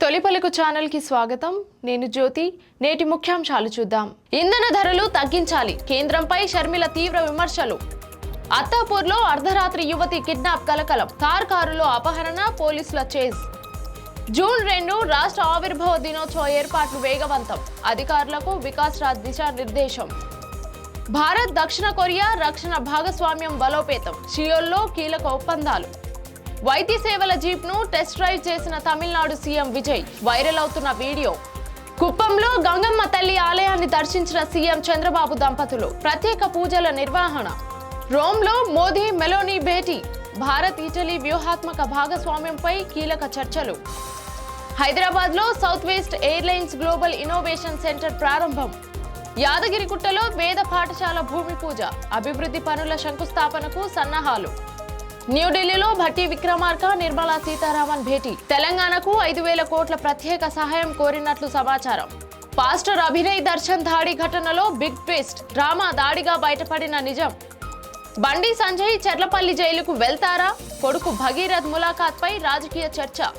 తొలిపలుకు channel కి స్వాగతం. నేను జ్యోతి. నేటి ముఖ్యాంశాలు చూద్దాం. ఇంధన ధరలు తగ్గించాలి, కేంద్రంపై షర్మిల తీవ్ర విమర్శలు. అత్తాపూర్లో అర్ధరాత్రి యువతి కిడ్నాప్ కలకలం, కారులో అపహరణ, పోలీసుల చేజ్. జూన్ 2 రాష్ట్ర ఆవిర్భావ దినోత్సవ ఏర్పాట్లు వేగవంతం, అధికారులకు వికాస్ రాజ్ దిశానిర్దేశం. భారత్ దక్షిణ కొరియా రక్షణ భాగస్వామ్యం బలోపేతం, షియోల్లో కీలక ఒప్పందాలు. వైద్య సేవల జీప్ ను టెస్ట్ డ్రైవ్ చేసిన తమిళనాడు సీఎం విజయ్, వైరల్ అవుతున్న వీడియో. కుప్పంలో గంగమ్మ తల్లి ఆలయాన్ని దర్శించిన సీఎం చంద్రబాబు దంపతులు, ప్రత్యేక పూజల నిర్వహణ. రోమ్లో మోదీ మెలోనీ భేటీ, భారత్ ఇటలీ వ్యూహాత్మక భాగస్వామ్యంపై కీలక చర్చలు. హైదరాబాద్లో south west airlines global innovation centre ప్రారంభం. యాదగిరిగుట్టలో వేద పాఠశాల భూమి పూజ, అభివృద్ధి పనుల శంకుస్థాపనకు సన్నాహాలు. న్యూఢిల్లీలో భట్టి విక్రమార్క, నిర్మలా సీతారామన్ భేటీ, తెలంగాణకు 5,000 కోట్ల ప్రత్యేక సహాయం కోరినట్లు సమాచారం. పాస్టర్ అభినయ్ దర్శన్ దాడి ఘటనలో బిగ్ ట్విస్ట్, డ్రామా దాడిగా బయటపడిన నిజం. బండి సంజయ్ చెర్లపల్లి జైలుకు వెళ్తారా? కొడుకు భగీరథ్ ములాఖాత్ పై రాజకీయ చర్చ.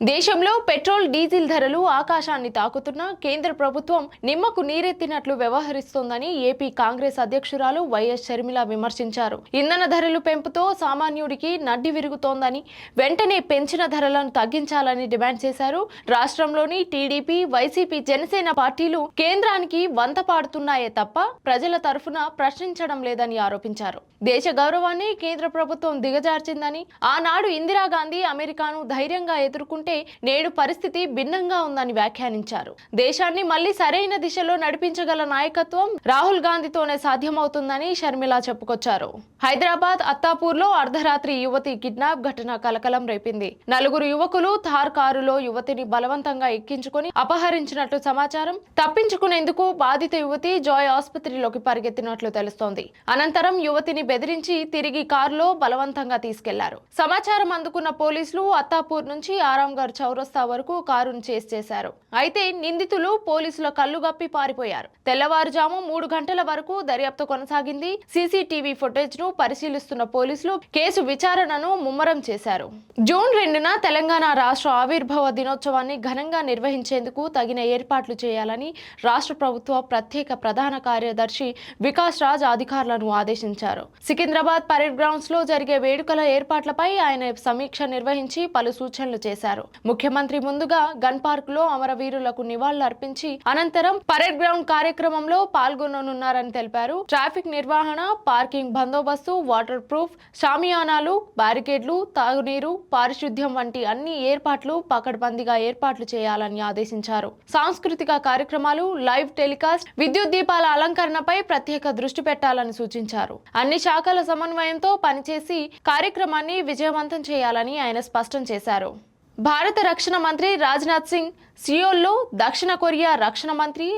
దేశంలో పెట్రోల్ డీజిల్ ధరలు ఆకాశాన్ని తాకుతున్నా కేంద్ర ప్రభుత్వం నిమ్మకు నీరెత్తినట్లు వ్యవహరిస్తోందని ఏపీ కాంగ్రెస్ అధ్యక్షురాలు వైఎస్ షర్మిల విమర్శించారు. ఇంధన ధరలు పెంపుతో సామాన్యుడికి నడ్డి విరుగుతోందని, వెంటనే పెంచిన ధరలను తగ్గించాలని డిమాండ్ చేశారు. రాష్ట్రంలోని టీడీపీ, వైసీపీ, జనసేన పార్టీలు కేంద్రానికి వంత పాడుతున్నాయే తప్ప ప్రజల తరఫున ప్రశ్నించడం లేదని ఆరోపించారు. దేశ గౌరవాన్ని కేంద్ర ప్రభుత్వం దిగజార్చిందని, ఆనాడు ఇందిరాగాంధీ అమెరికాను ధైర్యంగా ఎదుర్కొంటే నేడు పరిస్థితి భిన్నంగా ఉందని వ్యాఖ్యానించారు. దేశాన్ని మళ్లీ సరైన దిశలో నడిపించగల నాయకత్వం రాహుల్ గాంధీతోనే సాధ్యమవుతుందని షర్మిల చెప్పుకొచ్చారు. హైదరాబాద్ అత్తాపూర్లో అర్ధరాత్రి యువతి కిడ్నాప్ ఘటన కలకలం రేపింది. 4 యువకులు థార్ కారులో యువతిని బలవంతంగా ఎక్కించుకుని అపహరించినట్లు సమాచారం. తప్పించుకునేందుకు బాధిత యువతి జాయ్ ఆసుపత్రిలోకి పరిగెత్తినట్లు తెలుస్తోంది. అనంతరం యువతిని బెదిరించి తిరిగి కారులో బలవంతంగా తీసుకెళ్లారు. సమాచారం అందుకున్న పోలీసులు అత్తాపూర్ నుంచి ఆరాంఘర్ చౌరస్తా వరకు కారును చేజ్ చేశారు. అయితే నిందితులు పోలీసుల కళ్లుగప్పి పారిపోయారు. తెల్లవారుజాము 3 గంటల వరకు దర్యాప్తు కొనసాగింది. సీసీటీవీ ఫుటేజ్ ను పరిశీలిస్తున్న పోలీసులు కేసు విచారణను ముమ్మరం చేశారు. జూన్ 2న తెలంగాణ రాష్ట్ర ఆవిర్భావ దినోత్సవాన్ని ఘనంగా నిర్వహించేందుకు తగిన ఏర్పాట్లు చేయాలని రాష్ట్ర ప్రభుత్వ ప్రత్యేక ప్రధాన కార్యదర్శి వికాస్ రాజ్ అధికారులను ఆదేశించారు. సికింద్రాబాద్ పరేడ్ గ్రౌండ్స్ లో జరిగే వేడుకల ఏర్పాట్లపై ఆయన సమీక్ష నిర్వహించి పలు సూచనలు చేశారు. ముఖ్యమంత్రి ముందుగా గన్ పార్క్ లో అమరవీరులకు నివాళులర్పించి అనంతరం పరేడ్ గ్రౌండ్ కార్యక్రమంలో పాల్గొననున్నారని తెలిపారు. ట్రాఫిక్ నిర్వహణ, పార్కింగ్ బందోబస్తు, వాటర్ ప్రూఫ్ షామియానాలు, బ్యారికేడ్లు, తాగునీరు, పారిశుద్ధ్యం వంటి అన్ని ఏర్పాట్లు పకడ్బందీగా ఏర్పాట్లు చేయాలని ఆదేశించారు. సాంస్కృతిక కార్యక్రమాలు, లైవ్ టెలికాస్ట్, విద్యుత్ దీపాల అలంకరణపై ప్రత్యేక దృష్టి పెట్టాలని సూచించారు. అన్ని శాఖల సమన్వయంతో పనిచేసి కార్యక్రమాన్ని విజయవంతం చేయాలని ఆయన స్పష్టం చేశారు. భారత రక్షణ మంత్రి రాజ్నాథ్ సింగ్ సియోల్లో దక్షిణ కొరియా రక్షణ మంత్రి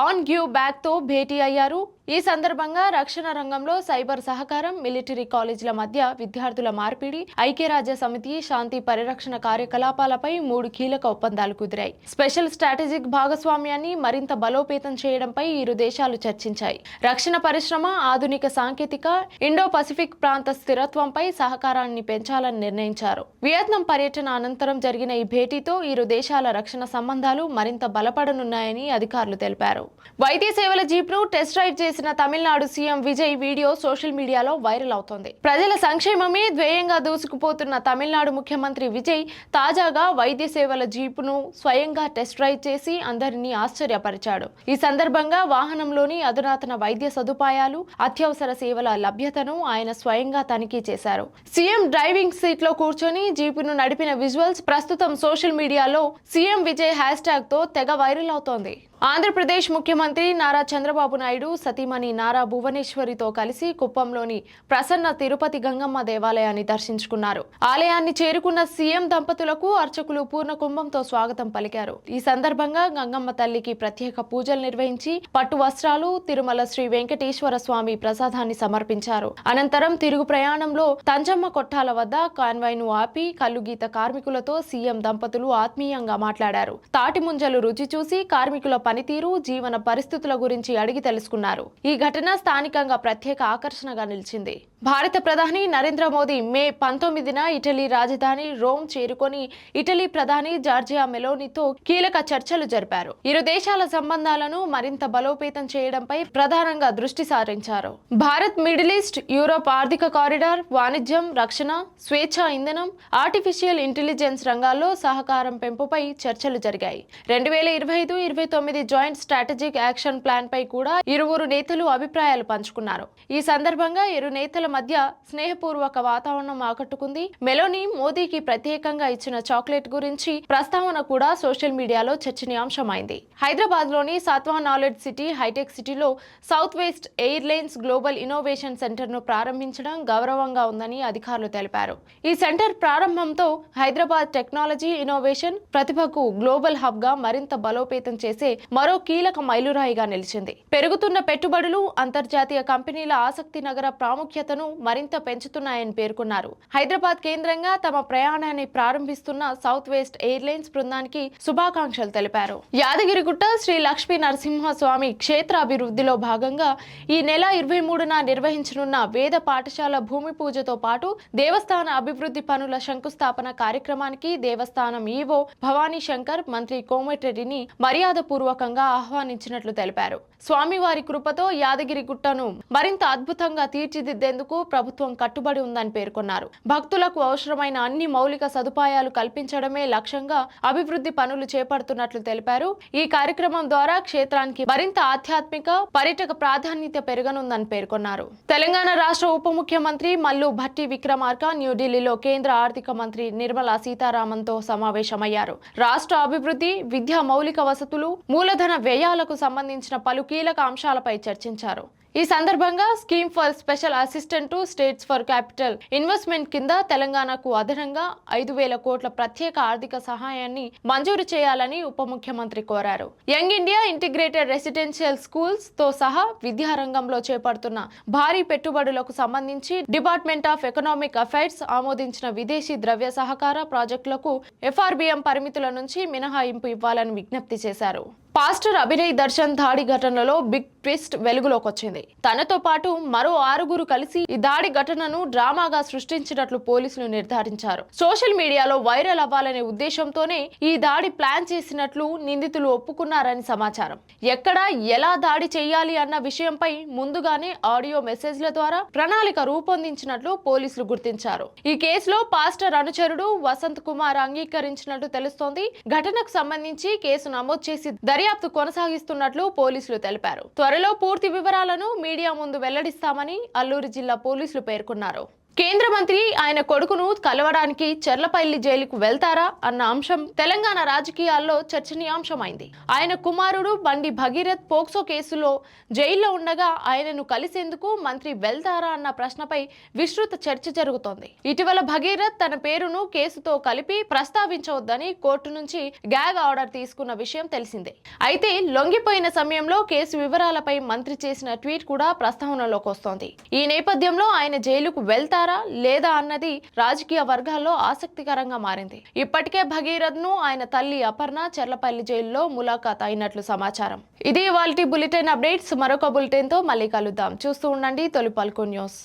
ఆన్ గ్యూ బ్యాక్ తో భేటీ అయ్యారు. ఈ సందర్భంగా రక్షణ రంగంలో సైబర్ సహకారం, మిలిటరీ కాలేజీల మధ్య విద్యార్థుల మార్పిడి, ఐక్యరాజ్య సమితి శాంతి పరిరక్షణ కార్యకలాపాలపై 3 కీలక ఒప్పందాలు కుదిరాయి. స్పెషల్ స్ట్రాటజిక్ భాగస్వామ్యాన్ని మరింత బలోపేతం చేయడంపై ఇరు దేశాలు చర్చించాయి. రక్షణ పరిశ్రమ, ఆధునిక సాంకేతిక, ఇండో పసిఫిక్ ప్రాంత స్థిరత్వంపై సహకారాన్ని పెంచాలని నిర్ణయించారు. వియత్నాం పర్యటన అనంతరం జరిగిన ఈ భేటీతో ఇరు దేశాల రక్షణ సంబంధాలు మరింత బలపడనున్నాయని అధికారులు తెలిపారు. వైద్య సేవల జీప్ ను టెస్ట్ డ్రైవ్ చేసిన Tamil Nadu CM Vijay video social మీడియాలో వైరల్ అవుతోంది. ప్రజల సంక్షేమమే ధ్యేయంగా దూసుకుపోతున్న తమిళనాడు ముఖ్యమంత్రి విజయ్ తాజాగా వైద్య సేవల జీపును స్వయంగా టెస్ట్ డ్రైవ్ చేసి అందరినీ ఆశ్చర్యపరిచాడు. ఈ సందర్భంగా వాహనంలోని అధునాతన వైద్య సదుపాయాలు, అత్యవసర సేవల లభ్యతను ఆయన స్వయంగా తనిఖీ చేశారు. సీఎం డ్రైవింగ్ సీట్ లో కూర్చొని జీపును నడిపిన విజువల్స్ ప్రస్తుతం సోషల్ మీడియాలో సీఎం విజయ్ హ్యాష్ ట్యాగ్ తో తెగ వైరల్ అవుతోంది. ఆంధ్రప్రదేశ్ ముఖ్యమంత్రి నారా చంద్రబాబు నాయుడు సతీమణి నారా భువనేశ్వరితో కలిసి కుప్పంలోని ప్రసన్న తిరుపతి గంగమ్మ దేవాలయాన్ని దర్శించుకున్నారు. ఆలయాన్ని చేరుకున్న సీఎం దంపతులకు అర్చకులు పూర్ణ కుంభంతో స్వాగతం పలికారు. ఈ సందర్భంగా గంగమ్మ తల్లికి ప్రత్యేక పూజలు నిర్వహించి పట్టు వస్త్రాలు, తిరుమల శ్రీ వెంకటేశ్వర స్వామి ప్రసాదాన్ని సమర్పించారు. అనంతరం తిరుగు ప్రయాణంలో తంజమ్మ కొట్టాల వద్ద కాన్వాయ్ను ఆపి కల్లుగీత కార్మికులతో సీఎం దంపతులు ఆత్మీయంగా మాట్లాడారు. తాటి ముంజలు రుచి చూసి కార్మికుల పనితీరు, జీవన పరిస్థితుల గురించి అడిగి తెలుసుకున్నారు. ఈ ఘటన స్థానికంగా ప్రత్యేక ఆకర్షణగా నిలిచింది. భారత ప్రధాని నరేంద్ర మోదీ మే 19న ఇటలీ రాజధాని రోమ్ చేరుకొని ఇటలీ ప్రధాని జార్జియా మెలోనీతో కీలక చర్చలు జరిపారు. ఇరు దేశాల సంబంధాలను మరింత బలోపేతం చేయడంపై ప్రధానంగా దృష్టి సారించారు. భారత్, మిడిల్ ఈస్ట్, యూరోప్ ఆర్థిక కారిడార్, వాణిజ్యం, రక్షణ, స్వేచ్ఛా ఇంధనం, ఆర్టిఫిషియల్ ఇంటెలిజెన్స్ రంగాల్లో సహకారం పెంపుపై చర్చలు జరిగాయి. 2025-29 జాయింట్ స్ట్రాటజిక్ యాక్షన్ ప్లాన్ పై కూడా ఇరువురు నేతలు అభిప్రాయాలు పంచుకున్నారు. ఈ సందర్భంగా ఇరు నేతల మధ్య స్నేహపూర్వక వాతావరణం ఆకట్టుకుంది. మెలోనీ మోదీకి ప్రత్యేకంగా ఇచ్చిన చాక్లెట్ గురించి ప్రస్తావన కూడా సోషల్ మీడియాలో చర్చనీయాంశమైంది. హైదరాబాద్ లోని సాత్వా నాలెడ్జ్ సిటీ హైటెక్ సిటీలో south west airlines global innovation centre ను ప్రారంభించడం గౌరవంగా ఉందని అధికారులు తెలిపారు. ఈ సెంటర్ ప్రారంభంతో హైదరాబాద్ టెక్నాలజీ, ఇన్నోవేషన్, ప్రతిభకు గ్లోబల్ హబ్ గా మరింత బలోపేతం చేసే మరో కీలక మైలురాయిగా నిలిచింది. పెరుగుతున్న పెట్టుబడులు అంతర్జాతీయ కంపెనీల ఆసక్తి నగర ప్రాముఖ్యతను మరింత పెంచుతున్నాయని పేర్కొన్నారు. హైదరాబాద్ కేంద్రంగా తమ ప్రయాణాన్ని ప్రారంభిస్తున్న సౌత్ వెస్ట్ ఎయిర్లైన్స్ బృందానికి శుభాకాంక్షలు తెలిపారు. యాదగిరిగుట్ట శ్రీ లక్ష్మీ నరసింహస్వామి క్షేత్ర అభివృద్ధిలో భాగంగా ఈ నెల 23న నిర్వహించనున్న వేద పాఠశాల భూమి పూజతో పాటు దేవస్థాన అభివృద్ధి పనుల శంకుస్థాపన కార్యక్రమానికి దేవస్థానం ఈవో భవానీ శంకర్, మంత్రి కోమటిరెడ్డిని మర్యాదపూర్వకంగా ఆహ్వానించినట్లు తెలిపారు. స్వామివారి కృపతో యాదగిరిగుట్టను మరింత అద్భుతంగా తీర్చిదిద్దేందుకు ప్రభుత్వం కట్టుబడి ఉందని పేర్కొన్నారు. భక్తులకు అవసరమైన అన్ని మౌలిక సదుపాయాలు కల్పించడమే లక్ష్యంగా అభివృద్ధి పనులు చేపడుతున్నట్లు తెలిపారు. ఈ కార్యక్రమం ద్వారా క్షేత్రానికి మరింత ఆధ్యాత్మిక, పర్యాటక ప్రాధాన్యత పెరగనుందని పేర్కొన్నారు. తెలంగాణ రాష్ట్ర ఉప ముఖ్యమంత్రి మల్లు భట్టి విక్రమార్క న్యూఢిల్లీలో కేంద్ర ఆర్థిక మంత్రి నిర్మలా సీతారామన్తో సమావేశమయ్యారు. రాష్ట్ర అభివృద్ధి, విద్యా మౌలిక వసతులు, మూలధన వ్యయాలకు సంబంధించిన పలు కీలక అంశాలపై చర్చించారు. ఈ సందర్భంగా scheme for special assistant to states for capital investment కింద తెలంగాణకు అదనంగా 5,000 కోట్ల ప్రత్యేక ఆర్థిక సహాయాన్ని మంజూరు చేయాలని ఉప ముఖ్యమంత్రి కోరారు. Young India integrated residential schools తో సహా విద్యారంగంలో చేపడుతున్న భారీ పెట్టుబడులకు సంబంధించి డిపార్ట్మెంట్ ఆఫ్ ఎకనామిక్ అఫైర్స్ ఆమోదించిన విదేశీ ద్రవ్య సహకార ప్రాజెక్టులకు FRBM పరిమితుల నుంచి మినహాయింపు ఇవ్వాలని విజ్ఞప్తి చేశారు. పాస్టర్ అభినయ్ దర్శన్ దాడి ఘటనలో బిగ్ ట్విస్ట్ వెలుగులోకొచ్చింది. తనతో పాటు మరో 6గురు కలిసి ఈ దాడి ఘటనను డ్రామాగా సృష్టించినట్లు పోలీసులు నిర్ధారించారు. సోషల్ మీడియాలో వైరల్ అవ్వాలనే ఉద్దేశంతోనే ఈ దాడి ప్లాన్ చేసినట్లు నిందితులు ఒప్పుకున్నారని సమాచారం. ఎక్కడ, ఎలా దాడి చేయాలి అన్న విషయంపై ముందుగానే ఆడియో మెసేజ్ల ద్వారా ప్రణాళిక రూపొందించినట్లు పోలీసులు గుర్తించారు. ఈ కేసులో పాస్టర్ అనుచరుడు వసంత్ కుమార్ అంగీకరించినట్లు తెలుస్తోంది. ఘటనకు సంబంధించి కేసు నమోదు చేసి దర్యాప్తు కొనసాగిస్తున్నట్లు పోలీసులు తెలిపారు. త్వరలో పూర్తి వివరాలను మీడియా ముందు వెల్లడిస్తామని అల్లూరు జిల్లా పోలీసులు పేర్కొన్నారు. కేంద్ర మంత్రి ఆయన కొడుకును కలవడానికి చెర్లపల్లి జైలుకు వెళ్తారా అన్న అంశం తెలంగాణ రాజకీయాల్లో చర్చనీయాంశమైంది. ఆయన కుమారుడు బండి భగీరథ్ పోక్సో కేసులో జైల్లో ఉండగా ఆయనను కలిసేందుకు మంత్రి వెళ్తారా అన్న ప్రశ్నపై విస్తృత చర్చ జరుగుతోంది. ఇటీవల భగీరథ్ తన పేరును కేసుతో కలిపి ప్రస్తావించవద్దని కోర్టు నుంచి గ్యాగ్ ఆర్డర్ తీసుకున్న విషయం తెలిసిందే. అయితే లొంగిపోయిన సమయంలో కేసు వివరాలపై మంత్రి చేసిన ట్వీట్ కూడా ప్రస్తావనలోకి వస్తోంది. ఈ నేపథ్యంలో ఆయన జైలుకు వెళ్తారా లేదా అన్నది రాజకీయ వర్గాల్లో ఆసక్తికరంగా మారింది. ఇప్పటికే భగీరథ్ ను ఆయన తల్లి అపర్ణ చెర్లపల్లి జైల్లో ములాఖాత్ అయినట్లు సమాచారం. ఇది ఇవాల్టి బులెటిన్ అప్డేట్స్. మరొక బులెటిన్ తో మళ్ళీ కలుద్దాం. చూస్తూ ఉండండి తొలి పలుకు న్యూస్.